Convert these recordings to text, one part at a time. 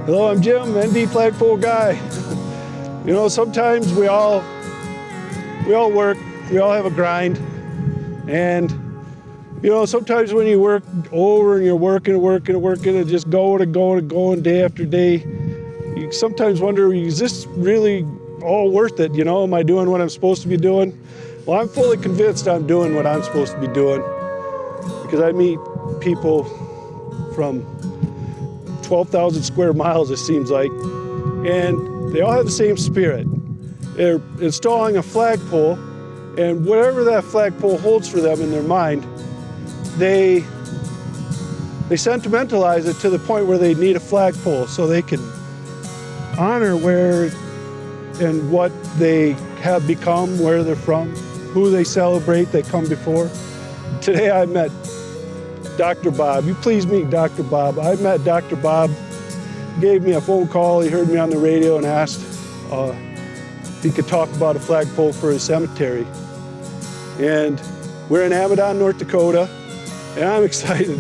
Hello, I'm Jim, ND Flagpole Guy. You know, sometimes we all work, we all have a grind, and you know, sometimes when you work over and you're working and just going day after day, you sometimes wonder, is this really all worth it? You know, am I doing what I'm supposed to be doing? Well, I'm fully convinced I'm doing what I'm supposed to be doing, because I meet people from 12,000 square miles, it seems like, and they all have the same spirit. They're installing a flagpole, and whatever that flagpole holds for them in their mind, they sentimentalize it to the point where they need a flagpole so they can honor where and what they have become, where they're from, who they celebrate, they come before. Today I met Dr. Bob. You please meet Dr. Bob. I met Dr. Bob, gave me a phone call. He heard me on the radio and asked if he could talk about a flagpole for his cemetery. And we're in Amidon, North Dakota, and I'm excited.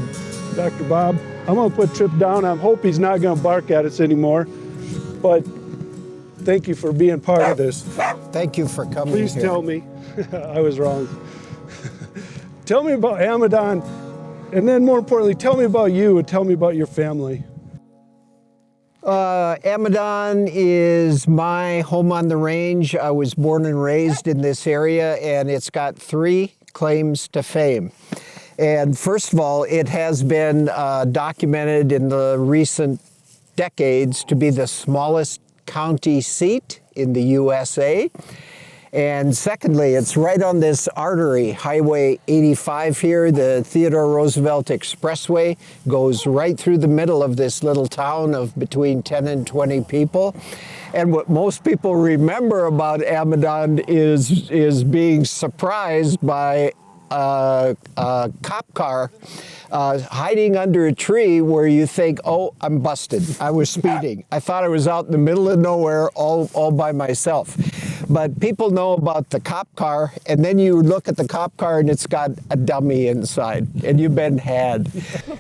Dr. Bob, I'm gonna put Trip down. I hope he's not gonna bark at us anymore, but thank you for being part of this. Thank you for coming Please here. tell me I was wrong. Tell me about Amadon. And then more importantly, tell me about you and tell me about your family. Amadon is my home on the range. I was born and raised in this area, and it's got 3 claims to fame. And first of all, it has been documented in the recent decades to be the smallest county seat in the USA. And secondly, it's right on this artery, Highway 85 here. The Theodore Roosevelt Expressway goes right through the middle of this little town of between 10 and 20 people. And what most people remember about Amadon is being surprised by a cop car hiding under a tree where you think, oh, I'm busted. I was speeding. I thought I was out in the middle of nowhere all by myself. But people know about the cop car, and then you look at the cop car and it's got a dummy inside, and you've been had.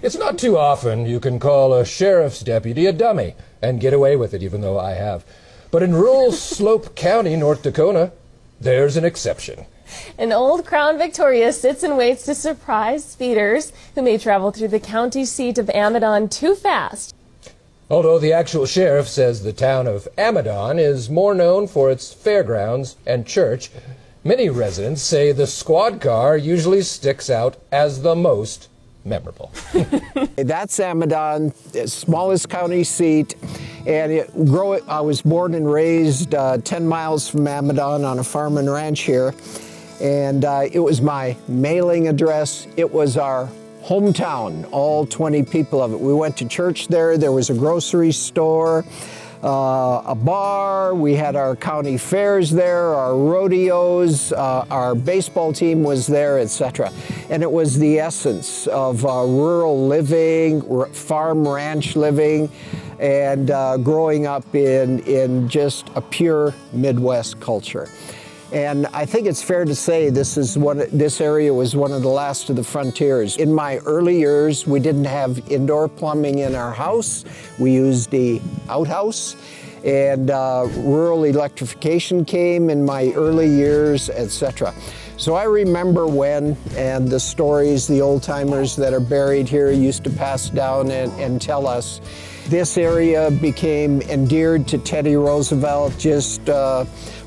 It's not too often you can call a sheriff's deputy a dummy and get away with it, even though I have. But in rural Slope County, North Dakota, there's an exception. An old Crown Victoria sits and waits to surprise speeders who may travel through the county seat of Amidon too fast. Although the actual sheriff says the town of Amadon is more known for its fairgrounds and church, many residents say the squad car usually sticks out as the most memorable. That's Amadon, the smallest county seat, and I was born and raised 10 miles from Amadon on a farm and ranch here, and it was my mailing address. It was our hometown, all 20 people of it. We went to church there. There was a grocery store, a bar. We had our county fairs there, our rodeos, our baseball team was there, etc. And it was the essence of rural living, farm ranch living, and growing up in just a pure Midwest culture. And I think it's fair to say this area was one of the last of the frontiers. In my early years, we didn't have indoor plumbing in our house. We used the outhouse, and rural electrification came in my early years, etc. So I remember when, and the stories the old-timers that are buried here used to pass down and tell us. This area became endeared to Teddy Roosevelt. Just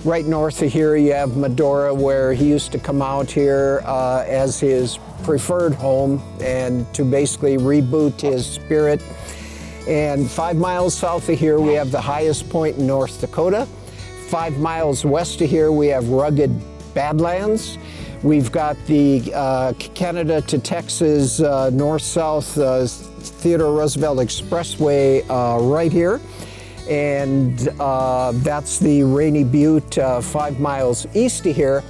right north of here, you have Medora, where he used to come out here as his preferred home and to basically reboot his spirit. And 5 miles south of here, we have the highest point in North Dakota. 5 miles west of here, we have rugged Badlands. We've got the Canada to Texas north-south Theodore Roosevelt Expressway right here. And that's the Rainy Butte 5 miles east of here.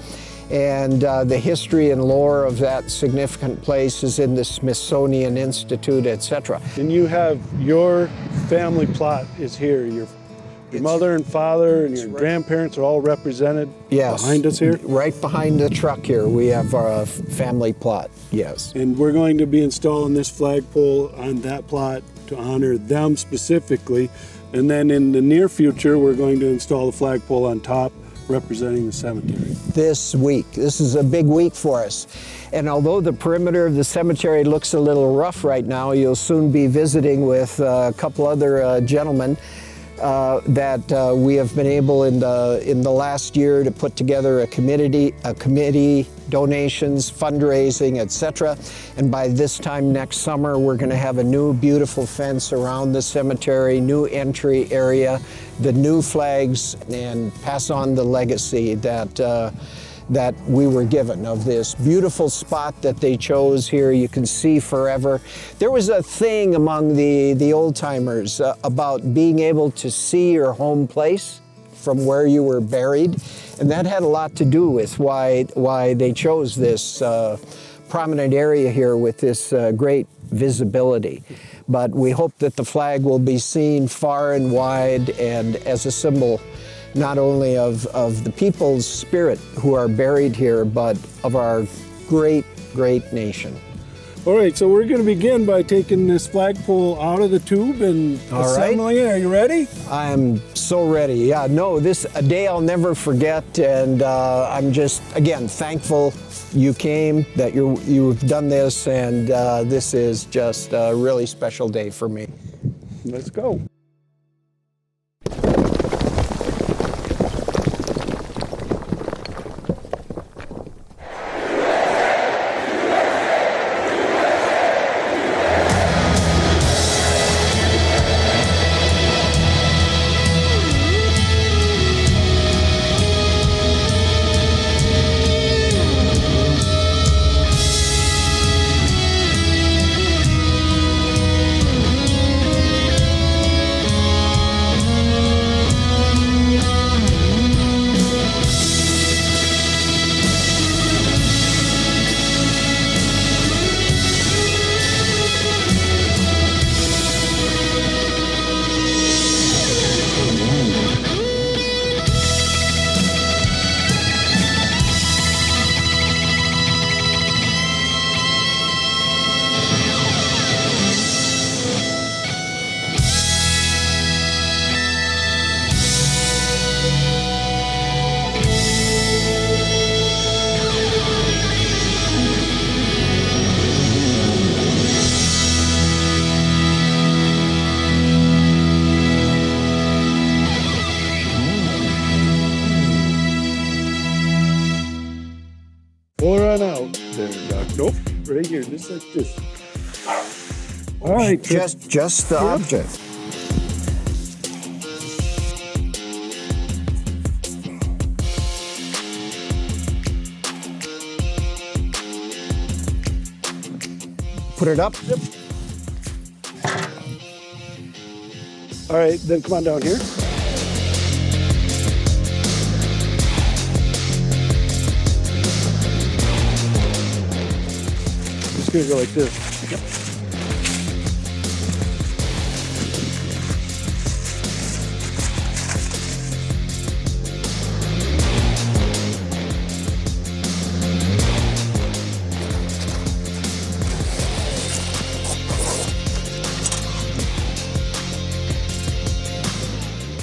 And the history and lore of that significant place is in the Smithsonian Institute, etc. And you have your family plot is here. Your mother and father and your grandparents are all represented behind us here? Right behind the truck here, we have our family plot, yes. And we're going to be installing this flagpole on that plot to honor them specifically. And then in the near future, we're going to install the flagpole on top, representing the cemetery. This week. This is a big week for us. And although the perimeter of the cemetery looks a little rough right now, you'll soon be visiting with a couple other gentlemen that we have been able in the last year to put together a committee, donations, fundraising, etc. And by this time next summer, we're going to have a new beautiful fence around the cemetery, new entry area, the new flags, and pass on the legacy that we were given of this beautiful spot that they chose here. You can see forever. There was a thing among the old-timers about being able to see your home place from where you were buried, and that had a lot to do with why they chose this prominent area here with this great visibility. But we hope that the flag will be seen far and wide, and as a symbol not only of the people's spirit who are buried here, but of our great, great nation. All right, so we're going to begin by taking this flagpole out of the tube and assembling it. Are you ready? I am so ready. Yeah, no, this a day I'll never forget, and I'm just, again, thankful you came, that you've done this, and this is just a really special day for me. Let's go. Pour on out. There, Doc. Nope. Right here, just like this. All right. Just the object. Put it up. Yep. All right, then come on down here. Just gonna go like this. Yep.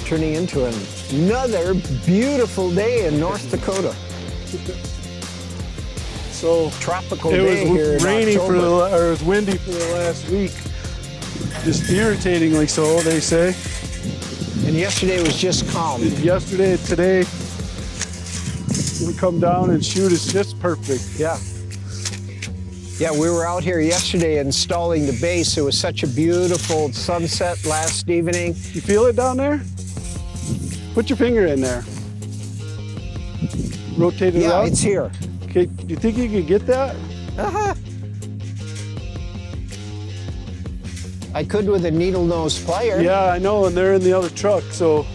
Turning into another beautiful day in North Dakota. So tropical it day here was in rainy October. or it was windy for the last week. Just irritatingly so, they say. And yesterday was just calm. Yesterday, today, we come down and shoot is just perfect. Yeah. Yeah, we were out here yesterday installing the base. It was such a beautiful sunset last evening. You feel it down there? Put your finger in there. Rotate it Yeah, out. it's here. Okay, do you think you could get that? Uh-huh. I could with a needle nose plier. Yeah, I know, and they're in the other truck, so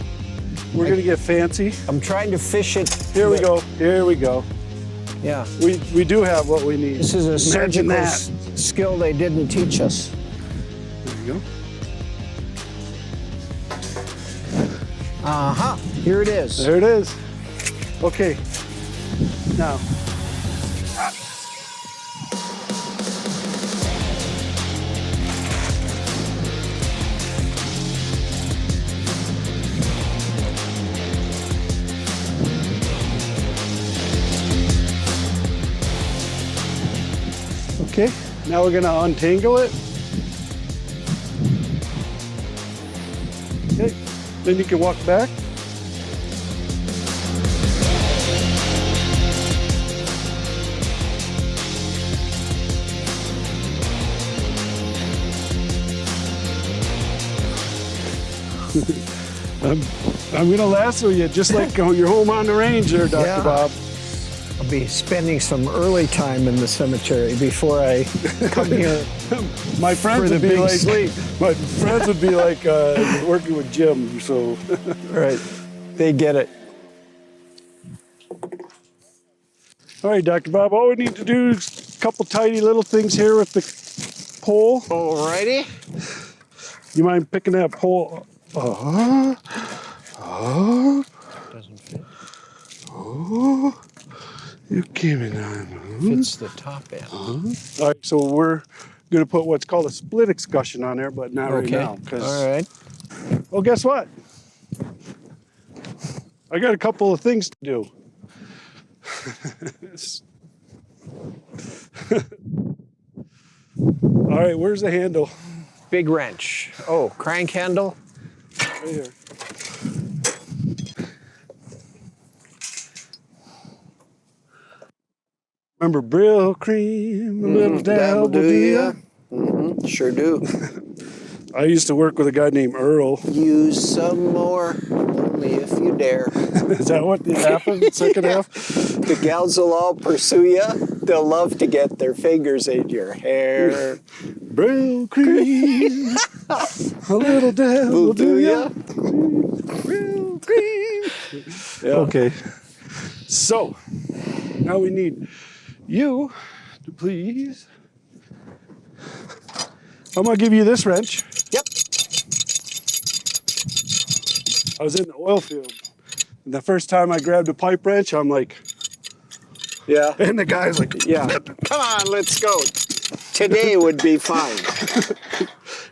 we're gonna get fancy. I'm trying to fish it. Here we go, here we go. Yeah. We do have what we need. This is a Imagine surgical that. skill they didn't teach us. There you go. Uh-huh. Here it is. There it is. Okay, now. Okay, now we're gonna untangle it. Okay, then you can walk back. I'm gonna lasso you just like your home on the range there, Dr. Yeah. Bob. I'll be spending some early time in the cemetery before I come here. My friends For the would be big like, sleep. my friends would be like working with Jim. So, Right, they get it. all right, Dr. Bob. All we need to do is a couple tidy little things here with the pole. Alrighty. You mind picking that pole? Doesn't fit. Oh, you came in on. Fits the top end. All right, so we're gonna put what's called a split excussion on there, but not right Okay. now. All right. Well, guess what? I got a couple of things to do. All right, where's the handle? Big wrench. Oh, crank handle. Right here. Remember Brill Cream, a little dabble do ya? Sure do. I used to work with a guy named Earl. Use some more, only if you dare. Is that what happened? Second half? The gals will all pursue you. They'll love to get their fingers in your hair. Brill Cream, a little dabble Will do do ya? ya? Brill Cream. Yeah. Okay. So, now we need you to please. I'm gonna give you this wrench. Yep. I was in the oil field, and the first time I grabbed a pipe wrench, I'm like, Yeah. and the guy's like, Yeah. Come on, let's go. Today would be fine.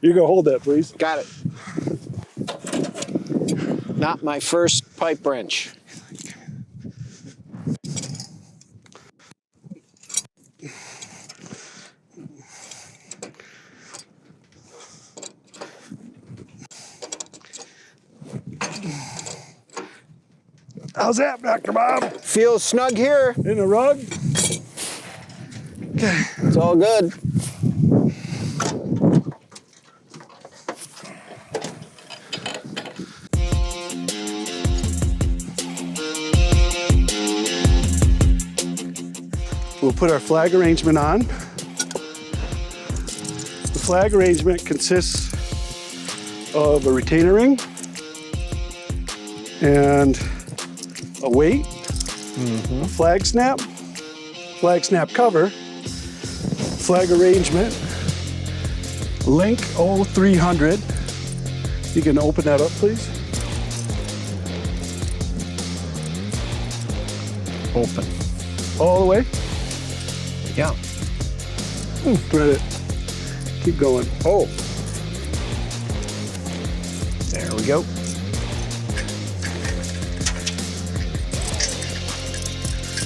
you go hold that, please. Got it. Not my first pipe wrench. How's that, Dr. Bob? Feels snug here. In the rug? Okay. It's all good. We'll put our flag arrangement on. The flag arrangement consists of a retainer ring and a weight, a flag snap cover, flag arrangement, link 0300. You can open that up, please. Open. All the way. Yeah. Thread it. Keep going. Oh. There we go.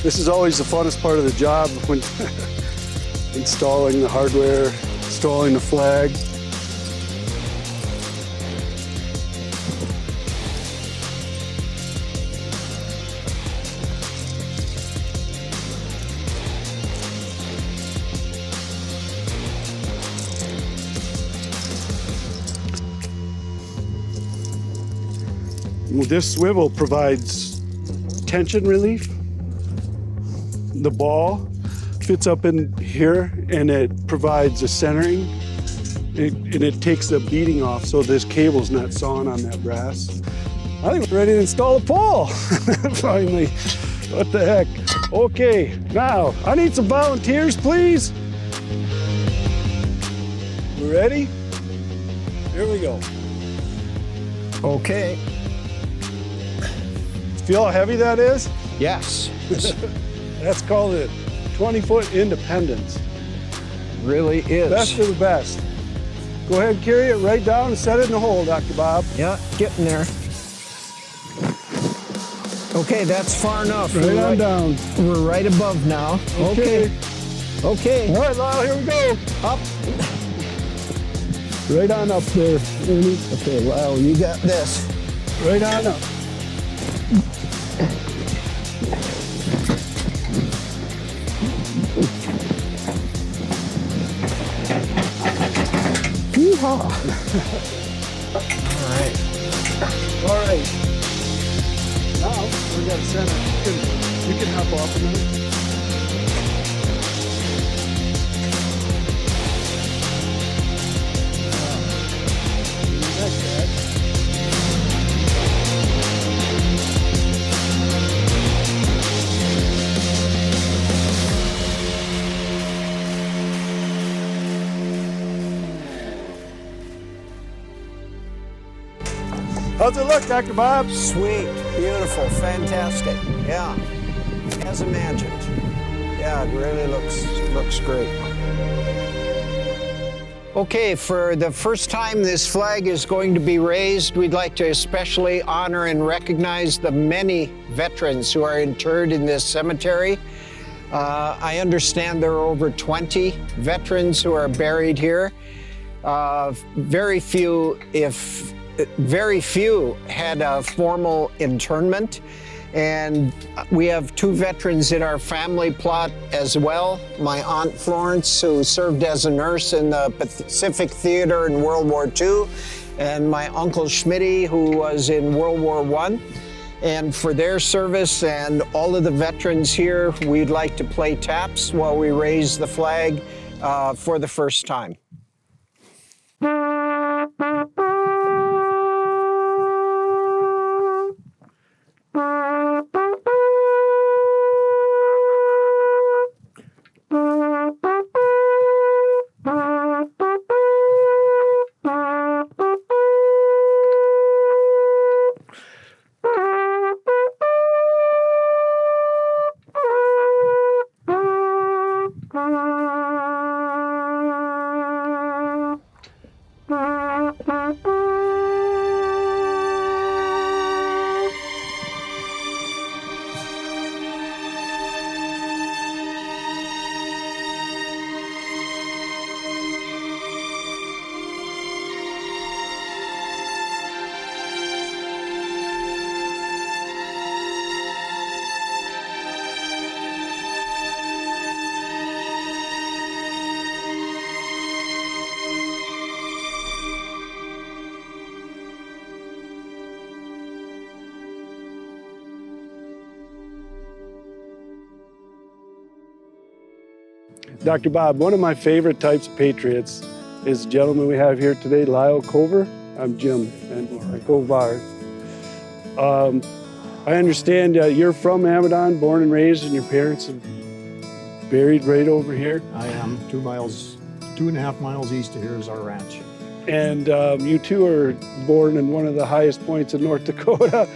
This is always the funnest part of the job when installing the hardware, installing the flag. This swivel provides tension relief. The ball fits up in here and it provides a centering and it takes the beating off so this cable's not sawing on that brass. I think we're ready to install a pole. Finally. What the heck? Okay, now I need some volunteers, please. We ready? Here we go. Okay. Feel how heavy that is? Yes. That's called a 20-foot independence. Really is. Best of the best. Go ahead and carry it right down and set it in the hole, Dr. Bob. Yeah, getting there. Okay, that's far enough. Right on down. We're right above now. Okay. Okay. All right, Lyle, here we go. Up. Right on up there, Ernie. Okay, Lyle, you got this. Right on up. Yeehaw. All right. Now, we got center. You can hop off a minute. How's it look, Dr. Bob? Sweet, beautiful, fantastic. Yeah, as imagined. Yeah, it really looks great. Okay, for the first time this flag is going to be raised, we'd like to especially honor and recognize the many veterans who are interred in this cemetery. I understand there are over 20 veterans who are buried here. Very few had a formal internment, and we have 2 veterans in our family plot as well. My Aunt Florence, who served as a nurse in the Pacific Theater in World War II, and my Uncle Schmitty, who was in World War I. And for their service and all of the veterans here, we'd like to play taps while we raise the flag for the first time. Dr. Bob, one of my favorite types of patriots is the gentleman we have here today, Lyle Cover. I'm Jim, and Covar. I understand you're from Amadon, born and raised, and your parents are buried right over here. I am 2.5 miles east of here is our ranch. And you too are born in one of the highest points in North Dakota.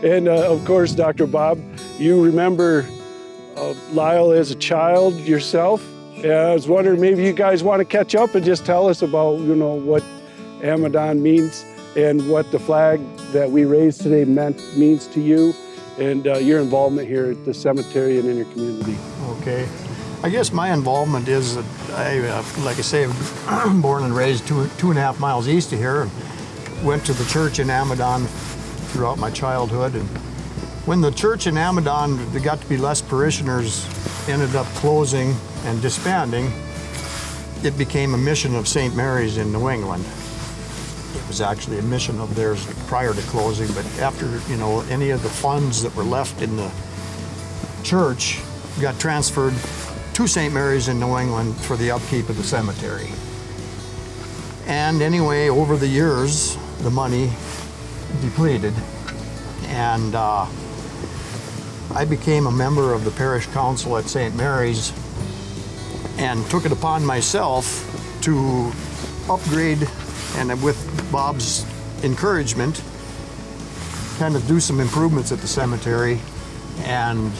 And of course, Dr. Bob, you remember Lyle as a child yourself. I was wondering, maybe you guys want to catch up and just tell us about, what Amadon means and what the flag that we raised today means to you and your involvement here at the cemetery and in your community. Okay. I guess my involvement is that like I say, I'm born and raised 2.5 miles east of here, and went to the church in Amadon throughout my childhood. And when the church in Amadon, there got to be less parishioners, ended up closing and disbanding, it became a mission of St. Mary's in New England. It was actually a mission of theirs prior to closing, but after, any of the funds that were left in the church got transferred to St. Mary's in New England for the upkeep of the cemetery. And anyway, over the years, the money depleted, and I became a member of the parish council at St. Mary's and took it upon myself to upgrade, and with Bob's encouragement, kind of do some improvements at the cemetery. And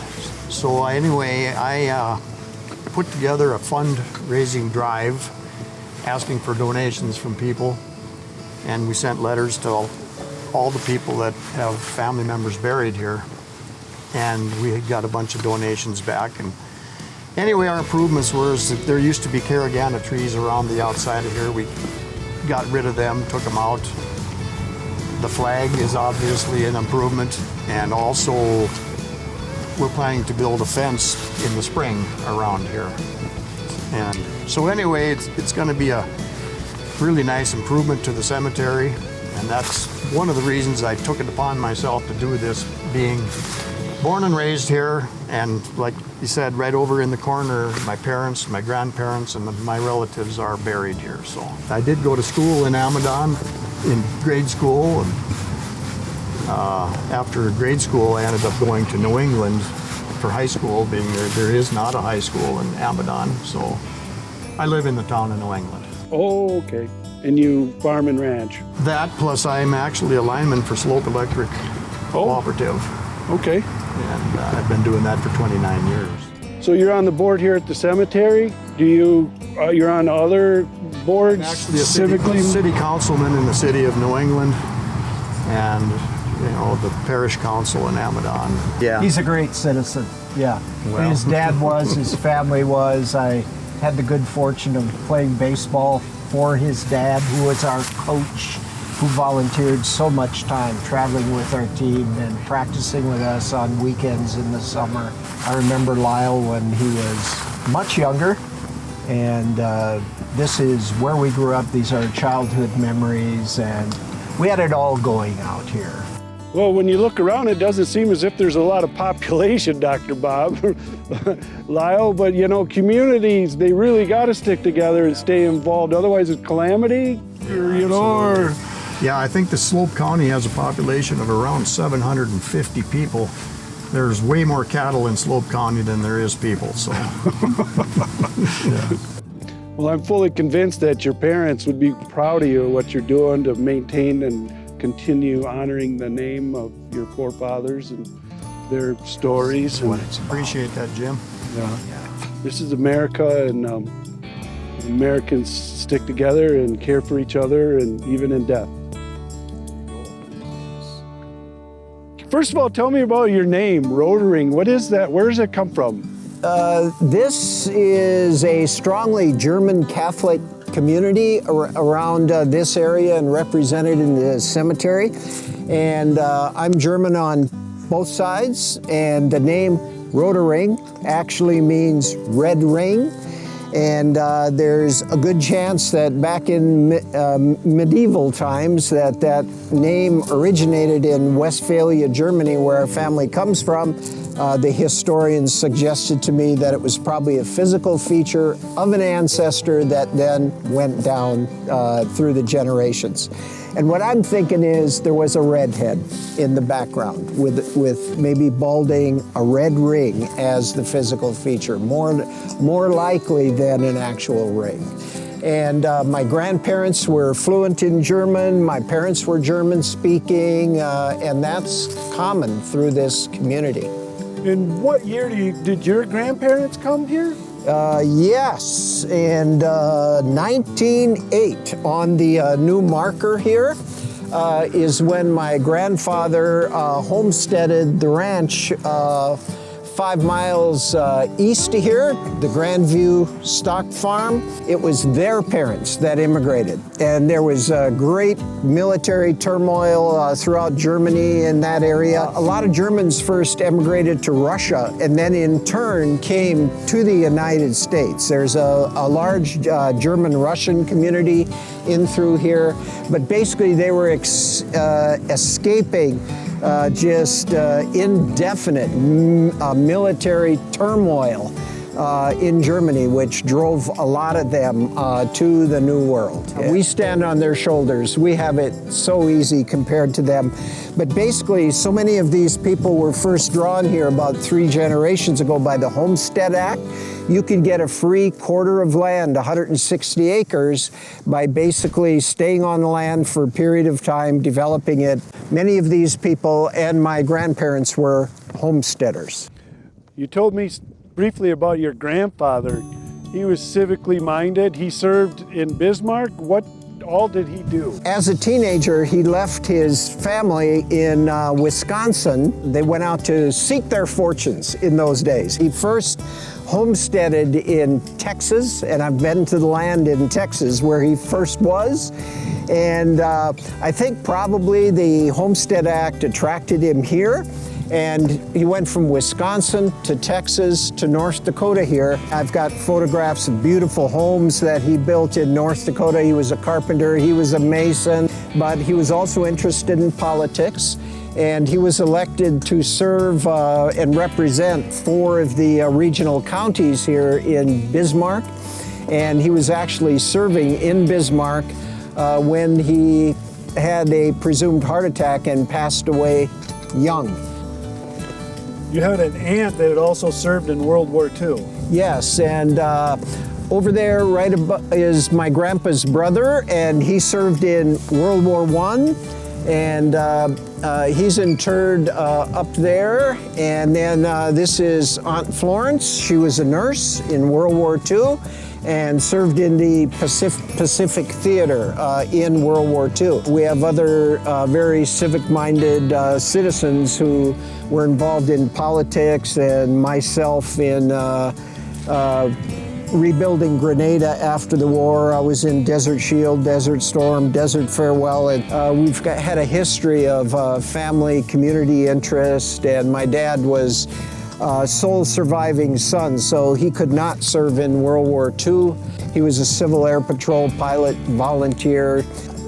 so anyway, I put together a fundraising drive asking for donations from people, and we sent letters to all the people that have family members buried here, and we got a bunch of donations back. And Anyway, our improvements were is that there used to be caragana trees around the outside of here. We got rid of them, took them out. The flag is obviously an improvement, and also we're planning to build a fence in the spring around here. And so anyway, it's going to be a really nice improvement to the cemetery, and that's one of the reasons I took it upon myself to do this, being born and raised here, and like you said, right over in the corner, my parents, my grandparents, and my relatives are buried here. So I did go to school in Amidon in grade school, and after grade school I ended up going to New England for high school, being there is not a high school in Amidon, so I live in the town of New England. Oh, okay. And you farm and ranch? That, plus I'm actually a lineman for Slope Electric Cooperative. Okay. And I've been doing that for 29 years. So you're on the board here at the cemetery? Do you, you're on other boards? I'm actually a city councilman in the city of New England, and the parish council in Amadon. Yeah. He's a great citizen, yeah. Well. His dad was, his family was. I had the good fortune of playing baseball for his dad, who was our coach, who volunteered so much time traveling with our team and practicing with us on weekends in the summer. I remember Lyle when he was much younger, and this is where we grew up. These are childhood memories, and we had it all going out here. Well, when you look around, it doesn't seem as if there's a lot of population, Dr. Bob, Lyle, but communities, they really got to stick together and stay involved. Otherwise it's calamity, or Yeah, I think the Slope County has a population of around 750 people. There's way more cattle in Slope County than there is people, so. Yeah. Well, I'm fully convinced that your parents would be proud of you, what you're doing to maintain and continue honoring the name of your forefathers and their stories. Appreciate that, Jim. Yeah. This is America, and Americans stick together and care for each other, and even in death. First of all, tell me about your name, Rotering. What is that? Where does it come from? This is a strongly German Catholic community around this area and represented in the cemetery. And I'm German on both sides, and the name Rotering actually means red ring. And there's a good chance that back in medieval times that name originated in Westphalia, Germany, where our family comes from. The historians suggested to me that it was probably a physical feature of an ancestor that then went down through the generations. And what I'm thinking is there was a redhead in the background with maybe balding, a red ring as the physical feature, more likely than an actual ring. And my grandparents were fluent in German, my parents were German speaking, and that's common through this community. In what year did your grandparents come here? Yes, in 1908, on the new marker here, is when my grandfather homesteaded the ranch 5 miles east of here, the Grandview Stock Farm. It was their parents that immigrated, and there was great military turmoil throughout Germany in that area. A lot of Germans first emigrated to Russia and then in turn came to the United States. There's a large German-Russian community in through here, but basically they were escaping just indefinite military turmoil in Germany, which drove a lot of them to the New World. We stand on their shoulders. We have it so easy compared to them. But basically, so many of these people were first drawn here about 3 generations ago by the Homestead Act. You could get a free quarter of land, 160 acres, by basically staying on the land for a period of time, developing it. Many of these people and my grandparents were homesteaders. You told me briefly about your grandfather. He was civically minded. He served in Bismarck. What all did he do? As a teenager, he left his family in Wisconsin. They went out to seek their fortunes in those days. He first homesteaded in Texas, and I've been to the land in Texas where he first was. And I think probably the Homestead Act attracted him here. And he went from Wisconsin to Texas to North Dakota here. I've got photographs of beautiful homes that he built in North Dakota. He was a carpenter, he was a mason, but he was also interested in politics. And he was elected to serve and represent 4 of the regional counties here in Bismarck. And he was actually serving in Bismarck when he had a presumed heart attack and passed away young. You had an aunt that had also served in World War II. Yes, and over there right above is my grandpa's brother, and he served in World War I, and he's interred up there. And then this is Aunt Florence. She was a nurse in World War II and served in the Pacific Theater in World War II. We have other very civic-minded citizens who were involved in politics, and myself in rebuilding Grenada after the war. I was in Desert Shield, Desert Storm, Desert Farewell. And, we've had a history of family, community interest, and my dad was sole surviving son, so he could not serve in World War II. He was a Civil Air Patrol pilot, volunteer.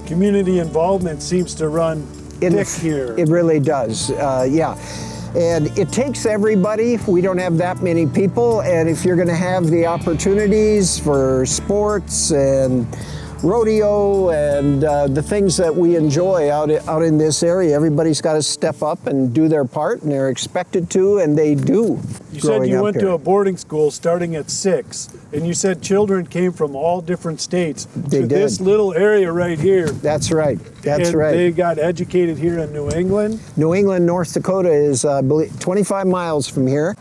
Community involvement seems to run thick here. It really does, yeah. And it takes everybody. We don't have that many people, and if you're going to have the opportunities for sports and rodeo and the things that we enjoy out in this area, everybody's got to step up and do their part, and they're expected to, and they do. You said you went to a boarding school starting at 6, and you said children came from all different states to this little area right here. That's right. That's and right. They got educated here in New England? New England, North Dakota is 25 miles from here.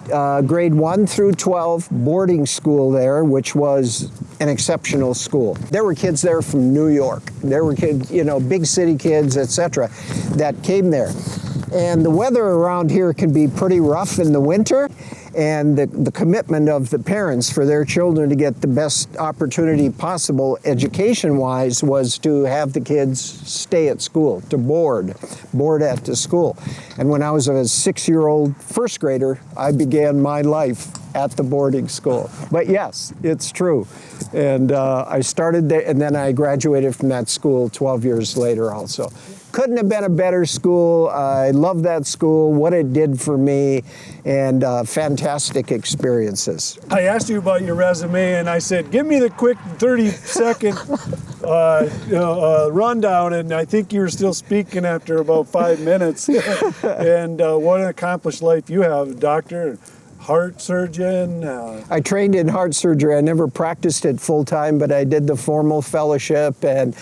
Grade 1 through 12 boarding school there, which was an exceptional school. There were kids there from New York. There were kids, you know, big city kids, etc., that came there. And the weather around here can be pretty rough in the winter, and the commitment of the parents for their children to get the best opportunity possible education-wise was to have the kids stay at school, to board at the school. And when I was a 6-year-old first grader, I began my life at the boarding school. But yes, it's true. And I started there, and then I graduated from that school 12 years later also. Couldn't have been a better school. I love that school, what it did for me, and fantastic experiences. I asked you about your resume, and I said, give me the quick 30-second rundown, and I think you were still speaking after about 5 minutes. And what an accomplished life you have, doctor. Heart surgeon? I trained in heart surgery. I never practiced it full time, but I did the formal fellowship and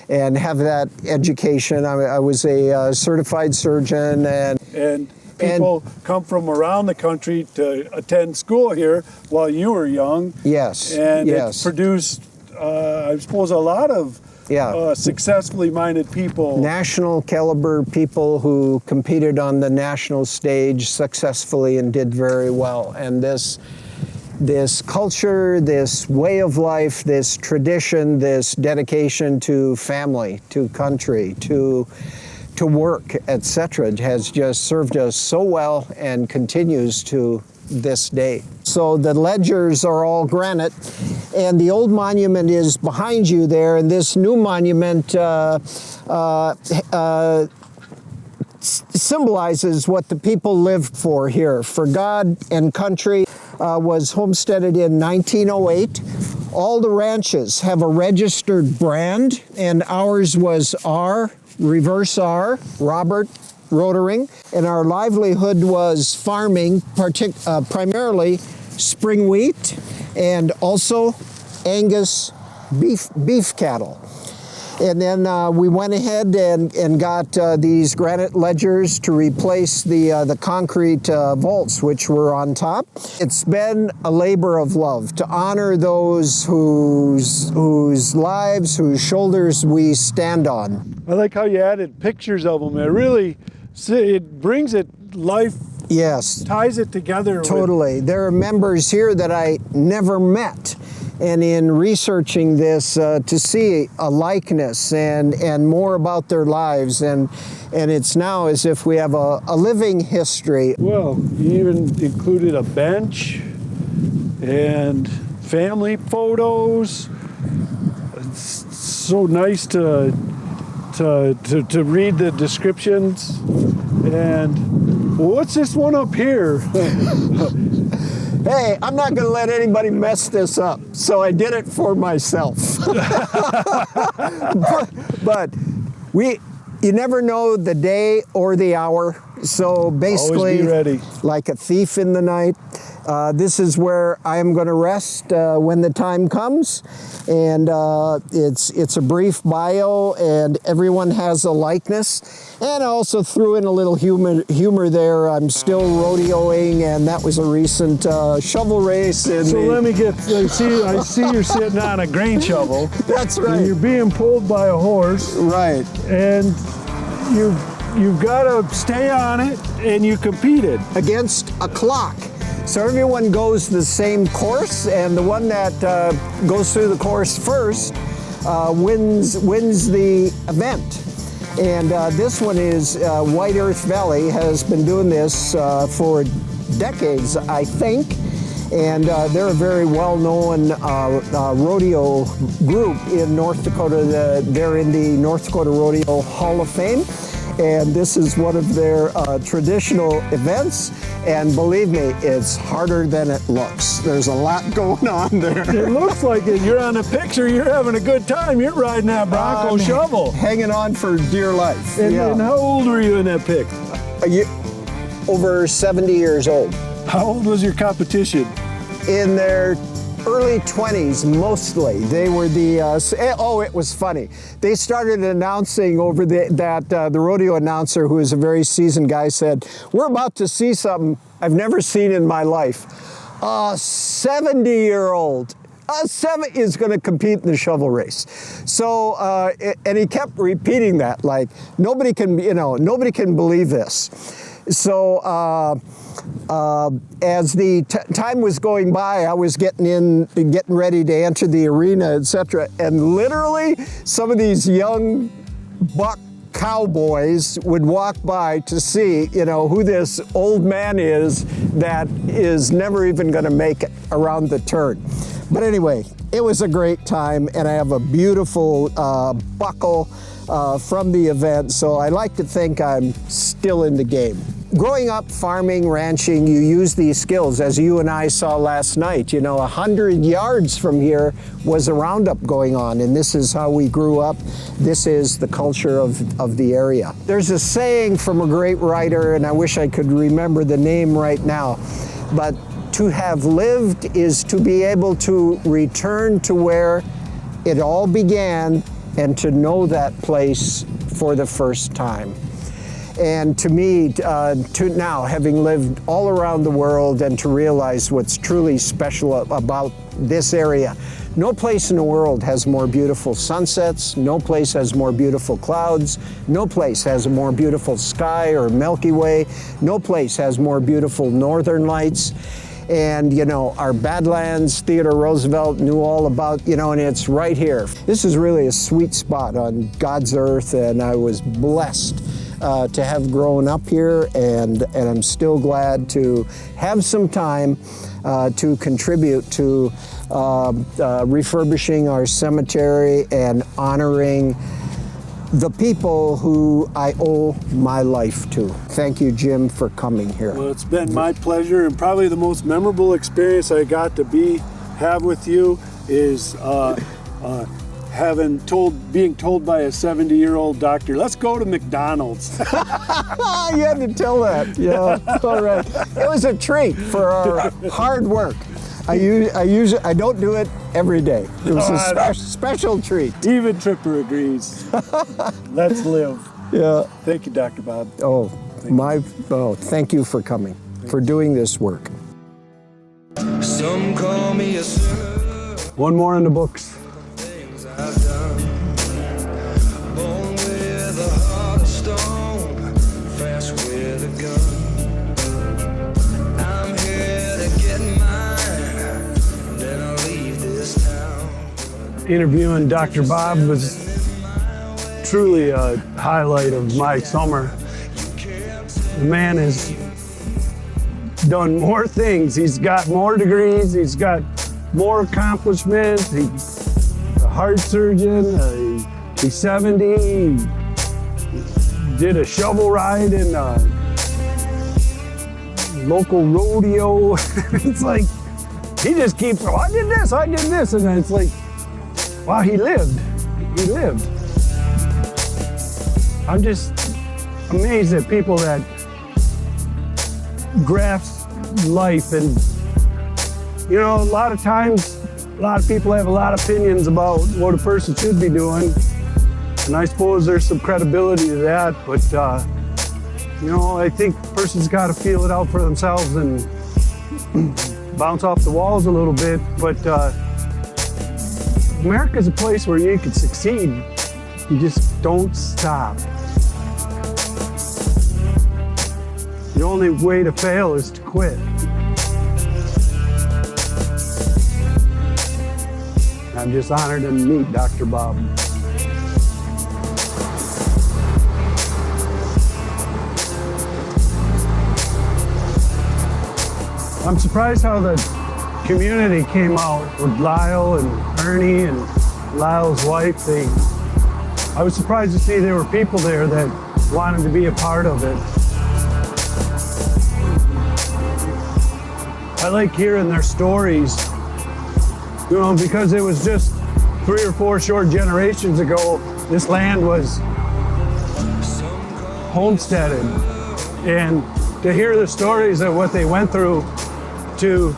have that education. I was a certified surgeon. And people come from around the country to attend school here while you were young. Yes. And it's produced, I suppose, a lot of successfully minded people. National caliber people who competed on the national stage successfully and did very well. And this culture, this way of life, this tradition, this dedication to family, to country, to work, etc., has just served us so well and continues to this day. So the ledgers are all granite, and the old monument is behind you there, and this new monument symbolizes what the people lived for here. For God and country was homesteaded in 1908. All the ranches have a registered brand, and ours was R, reverse R, Robert Rotering, and our livelihood was farming, primarily spring wheat and also Angus beef cattle. And then we went ahead and got these granite ledgers to replace the concrete vaults which were on top. It's been a labor of love to honor those whose lives, whose shoulders we stand on. I like how you added pictures of them. It really, it brings it life Yes. ties it together. Totally. There are members here that I never met. And in researching this, to see a likeness and more about their lives, and it's now as if we have a living history. Well, you even included a bench and family photos. It's so nice to read the descriptions. And what's this one up here? Hey, I'm not going to let anybody mess this up, so I did it for myself. but you never know the day or the hour, so basically, always be ready. Like a thief in the night. This is where I am going to rest when the time comes, and it's a brief bio, and everyone has a likeness. And I also threw in a little humor there. I'm still rodeoing, and that was a recent shovel race. So let me get. I see you're sitting on a grain shovel. That's right. And you're being pulled by a horse. Right. And you've got to stay on it, and you competed against a clock. So everyone goes the same course, and the one that goes through the course first wins the event. And this one is White Earth Valley has been doing this for decades, I think. And they're a very well-known rodeo group in North Dakota. They're in the North Dakota Rodeo Hall of Fame. And this is one of their traditional events. And believe me, it's harder than it looks. There's a lot going on there. It looks like it. You're on a picture. You're having a good time. You're riding that Bronco shovel. Hanging on for dear life. And how old were you in that pic? Over 70 years old. How old was your competition? In their early 20s, mostly. They were it was funny. They started announcing over the rodeo announcer, who is a very seasoned guy, said, "We're about to see something I've never seen in my life. A 70-year-old is going to compete in the shovel race." So, and he kept repeating that, like, nobody can believe this. So, as the time was going by, I was getting ready to enter the arena, etc. And literally, some of these young buck cowboys would walk by to see, who this old man is that is never even going to make it around the turn. But anyway, it was a great time, and I have a beautiful buckle from the event, so I like to think I'm still in the game. Growing up farming, ranching, you use these skills, as you and I saw last night. 100 yards from here was a roundup going on, and this is how we grew up. This is the culture of the area. There's a saying from a great writer, and I wish I could remember the name right now, but to have lived is to be able to return to where it all began and to know that place for the first time. And to me, to now, having lived all around the world and to realize what's truly special about this area, no place in the world has more beautiful sunsets, no place has more beautiful clouds, no place has a more beautiful sky or Milky Way, no place has more beautiful northern lights. And, our Badlands, Theodore Roosevelt knew all about, and it's right here. This is really a sweet spot on God's earth, and I was blessed to have grown up here, and I'm still glad to have some time to contribute to refurbishing our cemetery and honoring the people who I owe my life to. Thank you, Jim, for coming here. Well, it's been my pleasure, and probably the most memorable experience I got to have with you is being told by a 70-year-old doctor, "Let's go to McDonald's." You had to tell that. Yeah, all right. It was a treat for our hard work. I don't do it every day. It was a special treat. Even Tripper agrees. Let's live. Yeah. Thank you, Dr. Bob. Thank you for coming, for doing this work. Some call me a One more in the books. things I've done. Born with a heart of stone, fast with a gun. interviewing Dr. Bob was truly a highlight of my summer. The man has done more things. He's got more degrees. He's got more accomplishments. He's a heart surgeon. He's 70. He did a shovel ride in a local rodeo. It's like, he just keeps, oh, I did this. And it's like, wow, he lived. I'm just amazed at people that grasp life. And, you know, a lot of times, a lot of people have a lot of opinions about what a person should be doing. And I suppose there's some credibility to that, but, you know, I think a person's got to feel it out for themselves and bounce off the walls a little bit. But America's a place where you can succeed. You just don't stop. The only way to fail is to quit. I'm just honored to meet Dr. Bob. I'm surprised how the community came out with Lyle and Ernie and Lyle's wife. I was surprised to see there were people there that wanted to be a part of it. I like hearing their stories, you know, because it was just 3 or 4 short generations ago, this land was homesteaded. And to hear the stories of what they went through to,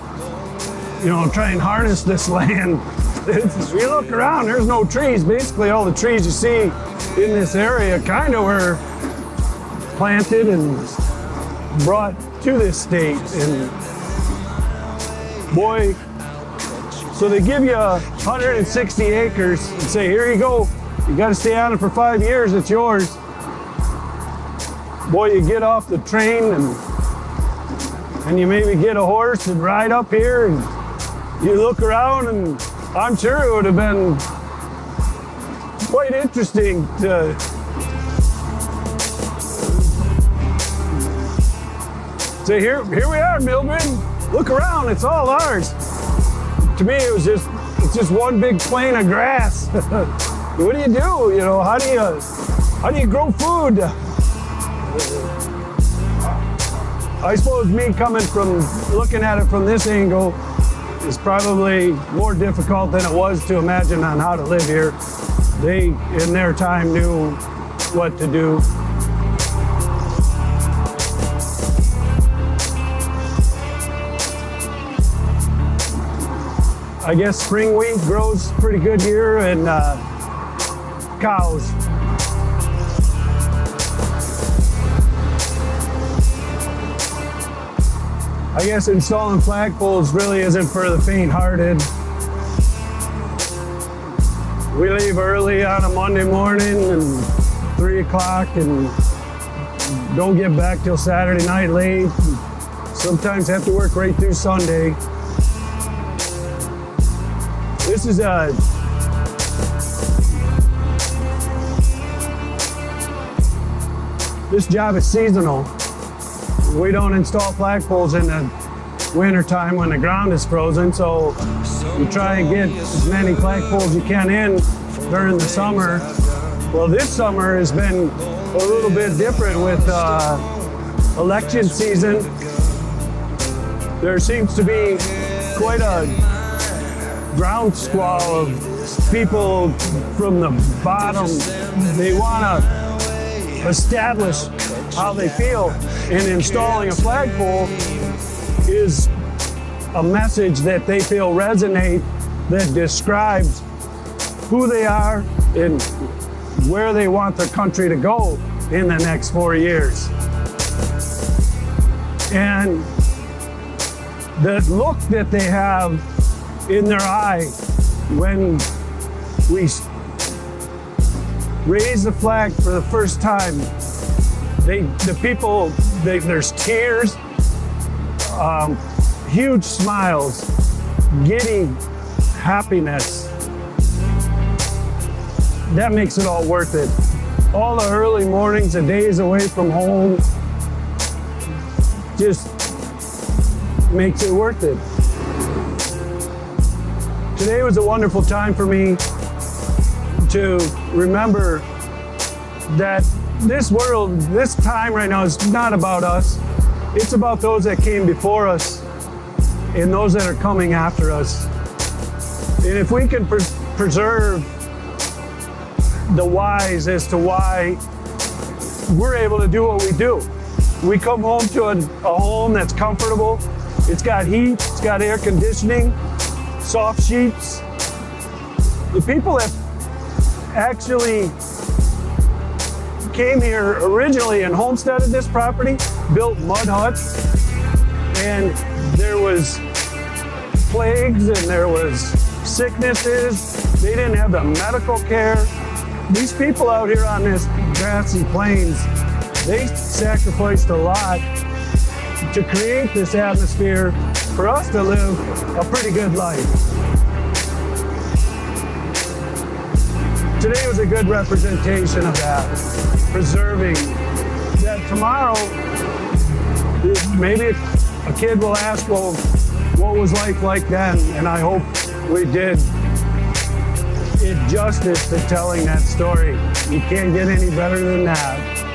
you know, try and harness this land. You look around, there's no trees. Basically, all the trees you see in this area kind of were planted and brought to this state. And boy, so they give you 160 acres and say, here you go. You got to stay on it for 5 years, it's yours. Boy, you get off the train and you maybe get a horse and ride up here and you look around, and I'm sure it would have been quite interesting to say, here we are, Mildred. Look around, it's all ours. To me, it's just one big plain of grass. What do? You know, how do you grow food? I suppose me coming from looking at it from this angle is probably more difficult than it was to imagine on how to live here. They, in their time, knew what to do. I guess spring wheat grows pretty good here, and cows. I guess installing flagpoles really isn't for the faint-hearted. We leave early on a Monday morning and 3 o'clock and don't get back till Saturday night late. Sometimes have to work right through Sunday. This job is seasonal. We don't install flagpoles in the winter time when the ground is frozen, so you try and get as many flagpoles you can in during the summer. Well, this summer has been a little bit different with election season. There seems to be quite a groundswell of people from the bottom. They want to establish how they feel, and installing a flagpole is a message that they feel resonate, that describes who they are and where they want their country to go in the next 4 years. And the look that they have in their eye when we raise the flag for the first time, there's tears, huge smiles, giddy happiness. that makes it all worth it. All the early mornings, the days away from home, just makes it worth it. Today was a wonderful time for me to remember that this world, this time right now is not about us. It's about those that came before us and those that are coming after us. And if we can preserve the whys as to why we're able to do what we do. We come home to a home that's comfortable. It's got heat, it's got air conditioning, soft sheets. The people that actually came here originally and homesteaded this property built mud huts, and there was plagues and there was sicknesses. They didn't have the medical care. These people out here on this grassy plains, they sacrificed a lot to create this atmosphere for us to live a pretty good life. Today was a good representation of that, preserving that. Tomorrow, maybe a kid will ask, well, what was life like then? And I hope we did it justice to telling that story. You can't get any better than that.